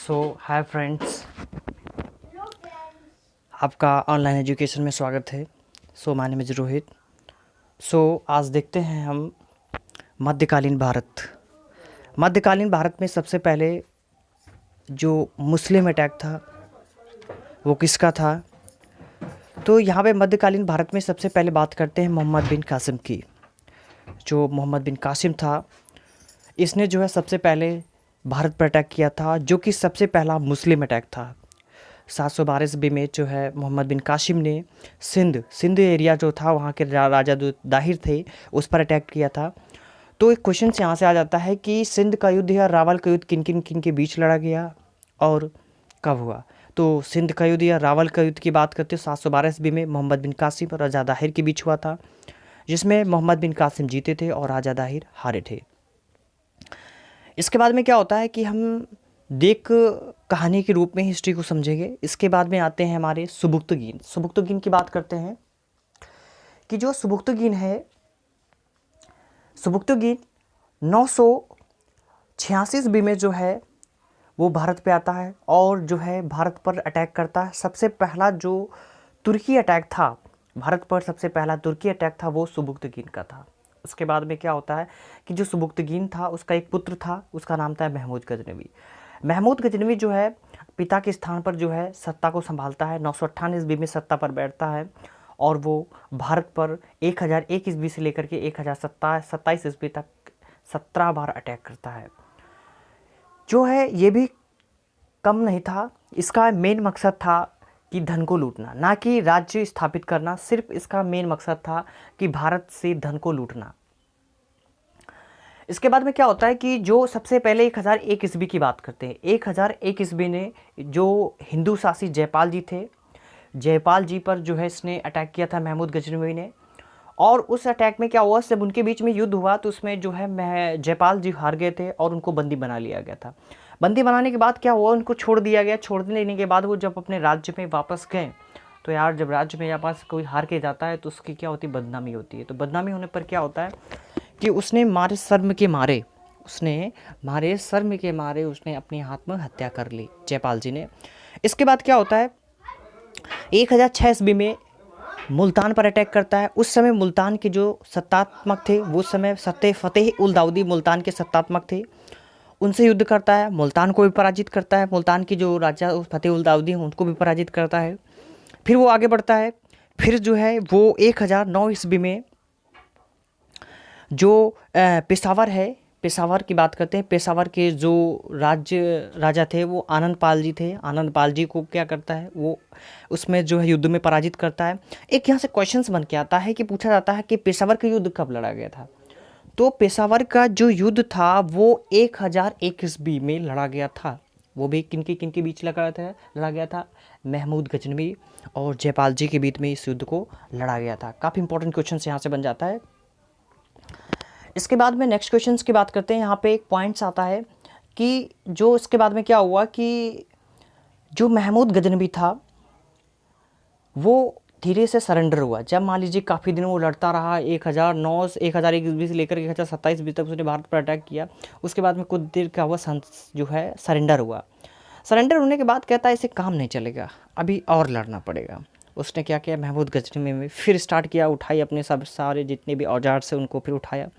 Hi friends, आपका online education में स्वागत है। My name is Rohit. आज देखते हैं हम मध्यकालीन भारत। मध्यकालीन भारत में सबसे पहले जो मुस्लिम अटैक था वो किसका था। तो यहाँ पे मध्यकालीन भारत में सबसे पहले बात करते हैं मोहम्मद बिन कासिम की। जो मोहम्मद बिन कासिम था, इसने जो है सबसे पहले भारत पर अटैक किया था, जो कि सबसे पहला मुस्लिम अटैक था। 712 ईस्वी में जो है मोहम्मद बिन कासिम ने सिंध एरिया जो था, वहाँ के राजा जो दाहिर थे, उस पर अटैक किया था। तो एक क्वेश्चन यहाँ से आ जाता है कि सिंध का युद्ध या रावल का युद्ध किन किन किन के बीच लड़ा गया और कब हुआ। तो सिंध का युद्ध या रावल का युद्ध की बात करते हो 712 ईस्वी में मोहम्मद बिन कासिम और राजा दाहिर के बीच हुआ था, जिसमें मोहम्मद बिन कासिम जीते थे और राजा दाहिर हारे थे। इसके बाद में क्या होता है कि हम देख कहानी के रूप में हिस्ट्री को समझेंगे। इसके बाद में आते हैं हमारे सुबुक्तगीन। सुबुक्तगीन की बात करते हैं कि जो सुबुक्तगीन है, सुबुक्तगीन 986 ईस्वी में जो है वो भारत पे आता है और जो है भारत पर अटैक करता है। सबसे पहला जो तुर्की अटैक था भारत पर, सबसे पहला तुर्की अटैक था वो सुबुक्तगीन का था। उसके बाद में क्या होता है कि जो सुबुक्तगीन था उसका एक पुत्र था, उसका नाम था महमूद गजनवी। महमूद गजनवी जो है पिता के स्थान पर जो है सत्ता को संभालता है। 998 ईस्वी में सत्ता पर बैठता है और वो भारत पर 1001 ईस्वी से लेकर के 1027 ईस्वी तक 17 बार अटैक करता है। जो है ये भी कम नहीं था। इसका मेन मकसद था कि धन को लूटना, ना कि राज्य स्थापित करना। सिर्फ इसका मेन मकसद था कि भारत से धन को लूटना। इसके बाद में क्या होता है कि जो सबसे पहले 1001 ईस्वी की बात करते हैं। 1001 ईस्वी ने जो हिंदू शासित जयपाल जी थे, जयपाल जी पर जो है इसने अटैक किया था महमूद गजनवी ने। और उस अटैक में क्या हुआ, जब उनके बीच में युद्ध हुआ तो उसमें जो है जयपाल जी हार गए थे और उनको बंदी बना लिया गया था। बंदी बनाने के बाद क्या हुआ, उनको छोड़ दिया गया। छोड़ देने के बाद वो जब अपने राज्य में वापस गए तो यार, जब राज्य में वापस कोई हार के जाता है तो उसकी क्या होती है, बदनामी होती है। तो बदनामी होने पर क्या होता है कि उसने मारे शर्म के मारे उसने अपनी आत्महत्या कर ली, जयपाल जी ने। इसके बाद क्या होता है, 1006 ईस्वी में मुल्तान पर अटैक करता है। उस समय मुल्तान के जो सत्तात्मक थे, वो समय फतेह उल दाऊदी मुल्तान के सत्तात्मक थे, उनसे युद्ध करता है। मुल्तान को भी पराजित करता है। मुल्तान की जो राजा फतेह उल दाऊदी हैं उनको भी पराजित करता है। फिर वो आगे बढ़ता है। फिर जो है वो 1009 ईस्वी में जो पेशावर है, पेशावर की बात करते हैं। पेशावर के जो राजा थे वो आनंद पाल जी थे। आनंद पाल जी को क्या करता है, वो उसमें जो है युद्ध में पराजित करता है। एक यहाँ से क्वेश्चंस बन के आता है कि पूछा जाता है कि पेशावर का युद्ध कब लड़ा गया था। तो पेशावर का जो युद्ध था वो 1001 ईस्वी में लड़ा गया था। वो भी किनके बीच लड़ा गया था, महमूद गजनवी और जयपाल जी के बीच में इस युद्ध को लड़ा गया था। काफ़ी इंपॉर्टेंट क्वेश्चन यहाँ से बन जाता है। इसके बाद में नेक्स्ट क्वेश्चंस की बात करते हैं। यहाँ पे एक पॉइंट्स आता है कि जो इसके बाद में क्या हुआ कि जो महमूद गजनवी था वो धीरे से सरेंडर हुआ। जब मान लीजिए काफ़ी दिन वो लड़ता रहा, 1001 ईस्वी से लेकर 1027 ईस्वी तक उसने भारत पर अटैक किया। उसके बाद में कुछ देर क्या हुआ, जो है सरेंडर हुआ। सरेंडर होने के बाद कहता है इसे काम नहीं चलेगा, अभी और लड़ना पड़ेगा। उसने क्या किया, महमूद गजनवी में फिर स्टार्ट किया, उठाई अपने सब सारे जितने भी औजार से उनको फिर उठाया।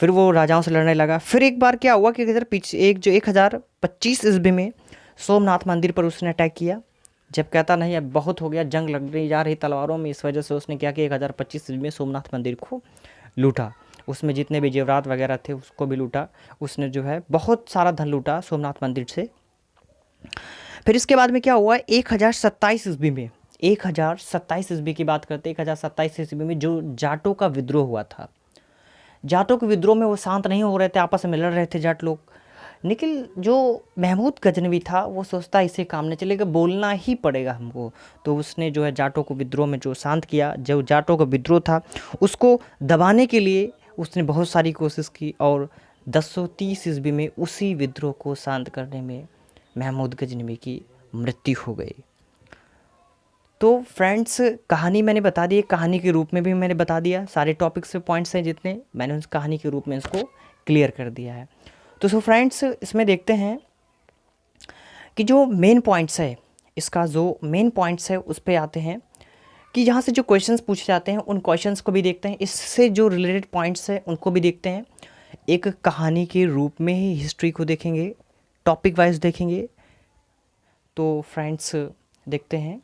फिर वो राजाओं से लड़ने लगा। फिर एक बार क्या हुआ कि इधर पीछे 1025 ईस्वी में सोमनाथ मंदिर पर उसने अटैक किया। जब कहता नहीं अब बहुत हो गया, जंग लगने जा रही तलवारों में, इस वजह से उसने क्या किया, 1025 ईस्वी में सोमनाथ मंदिर को लूटा। उसमें जितने भी जेवरात वगैरह थे उसको भी लूटा। उसने जो है बहुत सारा धन लूटा सोमनाथ मंदिर से। फिर इसके बाद में क्या हुआ, 1027 ईस्वी में, 1027 ईस्वी की बात करते हैं। 1027 ईस्वी में जो जाटों का विद्रोह हुआ था, जाटों के विद्रोह में वो शांत नहीं हो रहे थे, आपस में लड़ रहे थे जाट लोग। लेकिन जो महमूद गजनवी था वो सोचता इसे काम नहीं चलेगा, बोलना ही पड़ेगा हमको। तो उसने जो है जाटों को विद्रोह में जो शांत किया, जो जाटों का विद्रोह था उसको दबाने के लिए उसने बहुत सारी कोशिश की और 1030 ईस्वी में उसी विद्रोह को शांत करने में महमूद गजनवी की मृत्यु हो गई। तो फ्रेंड्स, कहानी मैंने बता दी, कहानी के रूप में भी मैंने बता दिया। सारे टॉपिक्स पे पॉइंट्स हैं जितने, मैंने उस कहानी के रूप में इसको क्लियर कर दिया है। तो फ्रेंड्स, इसमें देखते हैं कि जो मेन पॉइंट्स है, इसका जो मेन पॉइंट्स है उस पे आते हैं कि यहाँ से जो क्वेश्चंस पूछे जाते हैं उन क्वेश्चंस को भी देखते हैं, इससे जो रिलेटेड पॉइंट्स हैं उनको भी देखते हैं। एक कहानी के रूप में ही हिस्ट्री को देखेंगे, टॉपिक वाइज देखेंगे। तो फ्रेंड्स देखते हैं।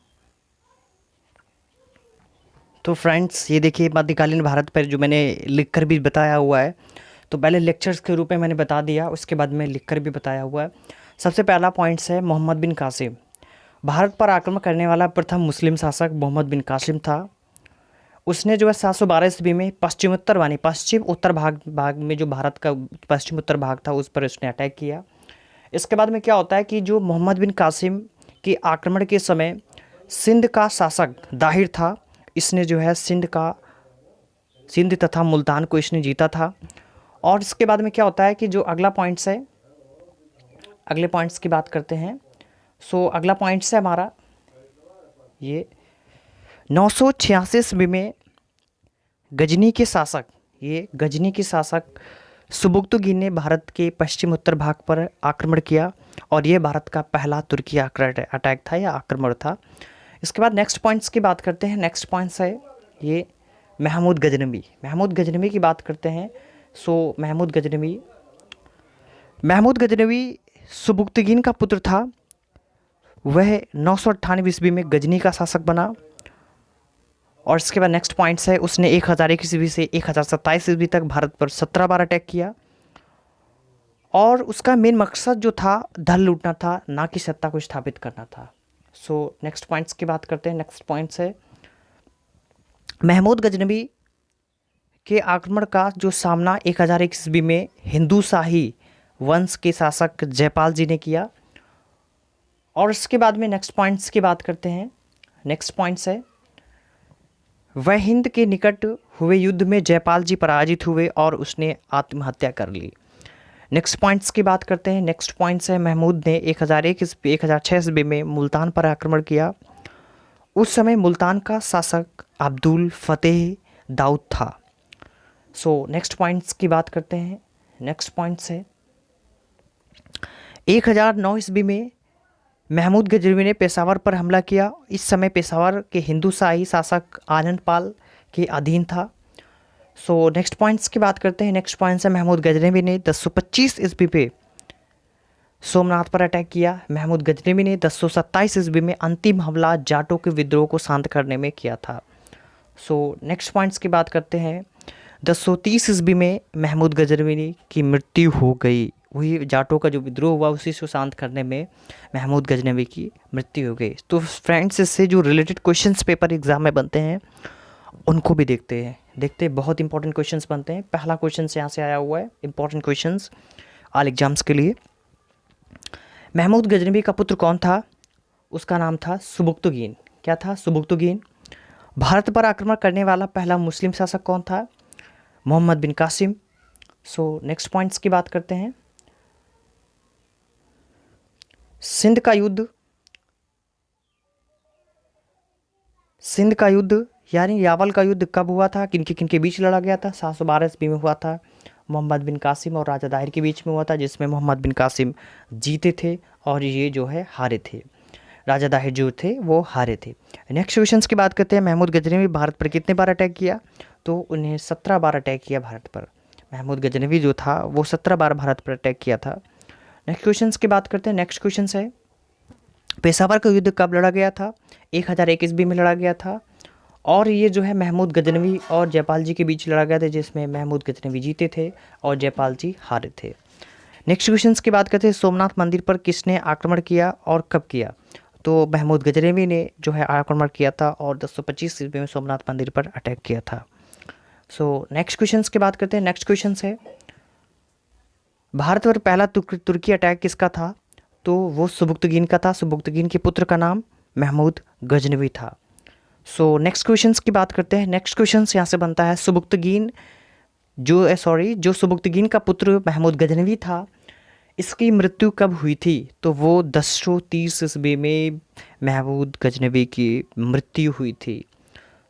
तो फ्रेंड्स ये देखिए मध्यकालीन भारत पर जो मैंने लिख कर भी बताया हुआ है। तो पहले लेक्चर्स के रूप में मैंने बता दिया, उसके बाद में लिख कर भी बताया हुआ है। सबसे पहला पॉइंट्स है मोहम्मद बिन कासिम। भारत पर आक्रमण करने वाला प्रथम मुस्लिम शासक मोहम्मद बिन कासिम था। उसने जो है 712 ईस्वी में पश्चिम उत्तर भाग में जो भारत का पश्चिम उत्तर भाग था उस पर उसने अटैक किया। इसके बाद में क्या होता है कि जो मोहम्मद बिन कासिम के आक्रमण के समय सिंध का शासक दाहिर था। इसने जो है सिंध तथा मुल्तान को इसने जीता था। और इसके बाद में क्या होता है कि जो अगला पॉइंट्स है, अगले पॉइंट्स की बात करते हैं। सो अगला पॉइंट्स है हमारा ये 986 ईस्वी में गजनी के शासक सुबुक्तुगीन ने भारत के पश्चिम उत्तर भाग पर आक्रमण किया और ये भारत का पहला तुर्की अटैक था या आक्रमण था। इसके बाद नेक्स्ट पॉइंट्स की बात करते हैं। नेक्स्ट पॉइंट्स है ये महमूद गजनवी की बात करते हैं। सो महमूद गजनवी सुबुक्तुगीन का पुत्र था। वह 998 ईस्वी में गजनी का शासक बना। और इसके बाद नेक्स्ट पॉइंट्स है उसने 1001 ईस्वी से 1027 ईस्वी तक भारत पर 17 बार अटैक किया। और उसका मेन मकसद जो था धन लूटना था, ना कि सत्ता को स्थापित करना था। सो नेक्स्ट पॉइंट्स की बात करते हैं। नेक्स्ट पॉइंट्स है महमूद गजनवी के आक्रमण का जो सामना 1001 ईस्वी में हिंदू शाही वंश के शासक जयपाल जी ने किया। और इसके बाद में नेक्स्ट पॉइंट्स की बात करते हैं। नेक्स्ट पॉइंट्स है वह हिंद के निकट हुए युद्ध में जयपाल जी पराजित हुए और उसने आत्महत्या कर ली। नेक्स्ट पॉइंट्स की बात करते हैं। नेक्स्ट पॉइंट्स है महमूद ने 1006 ईस्वी में मुल्तान पर आक्रमण किया। उस समय मुल्तान का शासक अब्दुल फतेह दाऊद था। सो नेक्स्ट पॉइंट्स की बात करते हैं। नेक्स्ट पॉइंट्स है 1009 ईस्वी में महमूद गजनवी ने पेशावर पर हमला किया। इस समय पेशावर के हिंदू शाही शासक आनंद पाल के अधीन था। सो नेक्स्ट पॉइंट्स की बात करते हैं। नेक्स्ट पॉइंट्स है महमूद गजनवी ने 1025 ईस्वी पे सोमनाथ पर अटैक किया। महमूद गजनवी ने 1027 ईस्वी में अंतिम हमला जाटों के विद्रोह को शांत करने में किया था। सो नेक्स्ट पॉइंट्स की बात करते हैं। 1030 ईस्वी में महमूद गजनवी की मृत्यु हो गई। वही जाटों का जो विद्रोह हुआ उसी को शांत करने में महमूद गजनवी की मृत्यु हो गई। तो फ्रेंड्स इससे जो रिलेटेड क्वेश्चंस पेपर एग्जाम में बनते हैं उनको भी देखते हैं। बहुत इंपॉर्टेंट क्वेश्चंस बनते हैं। पहला क्वेश्चन यहाँ से आया हुआ है, इंपॉर्टेंट क्वेश्चंस ऑल एग्जाम्स के लिए। महमूद गजनवी का पुत्र कौन था? उसका नाम था सुबुक्तुगीन। क्या था? सुबुक्तुगीन। भारत पर आक्रमण करने वाला पहला मुस्लिम शासक कौन था? मोहम्मद बिन कासिम। सो नेक्स्ट पॉइंट्स की बात करते हैं। सिंध का युद्ध यानी यावल का युद्ध कब हुआ था? किनके बीच लड़ा गया था? 712 ईस्वी में हुआ था। मोहम्मद बिन कासिम और राजा दाहिर के बीच में हुआ था, जिसमें मोहम्मद बिन कासिम जीते थे और ये जो है हारे थे। राजा दाहिर जो थे वो हारे थे। नेक्स्ट क्वेश्चन की बात करते हैं। महमूद गजनवी भारत पर कितने बार अटैक किया? तो उन्हें 17 बार अटैक किया भारत पर। महमूद गजनवी जो था वो 17 बार भारत पर अटैक किया था। नेक्स्ट क्वेश्चन की बात करते हैं। नेक्स्ट क्वेश्चन है पेशावर का युद्ध कब लड़ा गया था? 1001 ईस्वी में लड़ा गया था। और ये जो है महमूद गजनवी और जयपाल जी के बीच लड़ा गया था, जिसमें महमूद गजनवी जीते थे और जयपाल जी हारे थे। नेक्स्ट क्वेश्चन की बात करते हैं। सोमनाथ मंदिर पर किसने आक्रमण किया और कब किया? तो महमूद गजनवी ने जो है आक्रमण किया था और 1025 ईस्वी में सोमनाथ मंदिर पर अटैक किया था। सो नेक्स्ट क्वेश्चन की बात करते हैं। नेक्स्ट क्वेश्चन है भारत पर पहला तुर्की अटैक किसका था? तो वो सुबुक्तुगीन का था। सुबुक्तुगीन के पुत्र का नाम महमूद गजनवी था। सो नेक्स्ट क्वेश्चन की बात करते हैं। नेक्स्ट क्वेश्चन यहाँ से बनता है जो सुबुक्तुगीन का पुत्र महमूद गजनवी था, इसकी मृत्यु कब हुई थी? तो वो 1030 ईस्वी में महमूद गजनवी की मृत्यु हुई थी।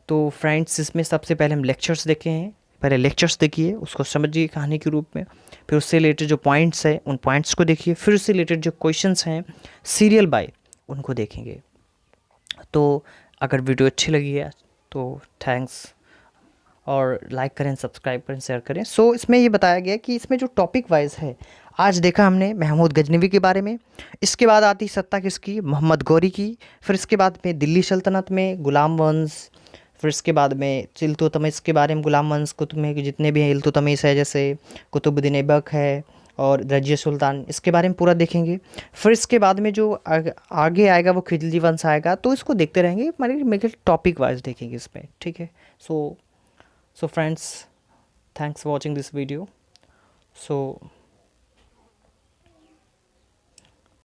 तो फ्रेंड्स इसमें सबसे पहले हम लेक्चर्स देखे हैं, पहले लेक्चर्स देखिए, उसको समझिए कहानी के रूप में, फिर उससे रिलेटेड जो पॉइंट्स हैं उन पॉइंट्स को देखिए, फिर उससे रिलेटेड जो क्वेश्चंस हैं सीरियल बाय उनको देखेंगे। तो अगर वीडियो अच्छी लगी है तो थैंक्स, और लाइक करें, सब्सक्राइब करें, शेयर करें। सो इसमें ये बताया गया कि इसमें जो टॉपिक वाइज है, आज देखा हमने महमूद गजनवी के बारे में, इसके बाद आती सत्ता किसकी, मोहम्मद गौरी की, फिर इसके बाद में दिल्ली सल्तनत में गुलाम वंश, फिर इसके बाद में इल्तुतमिश के बारे में, गुलाम वंश कुतुब में जितने भी हैं, इल्तुतमिश है जैसे कुतुबुद्दीन ऐबक है और रजिया सुल्तान, इसके बारे में पूरा देखेंगे। फिर इसके बाद में जो आगे आएगा वो खिलजी वंश आएगा, तो इसको देखते रहेंगे, मेरे टॉपिक वाइज देखेंगे इसमें, ठीक है। So friends, thanks for watching this video. So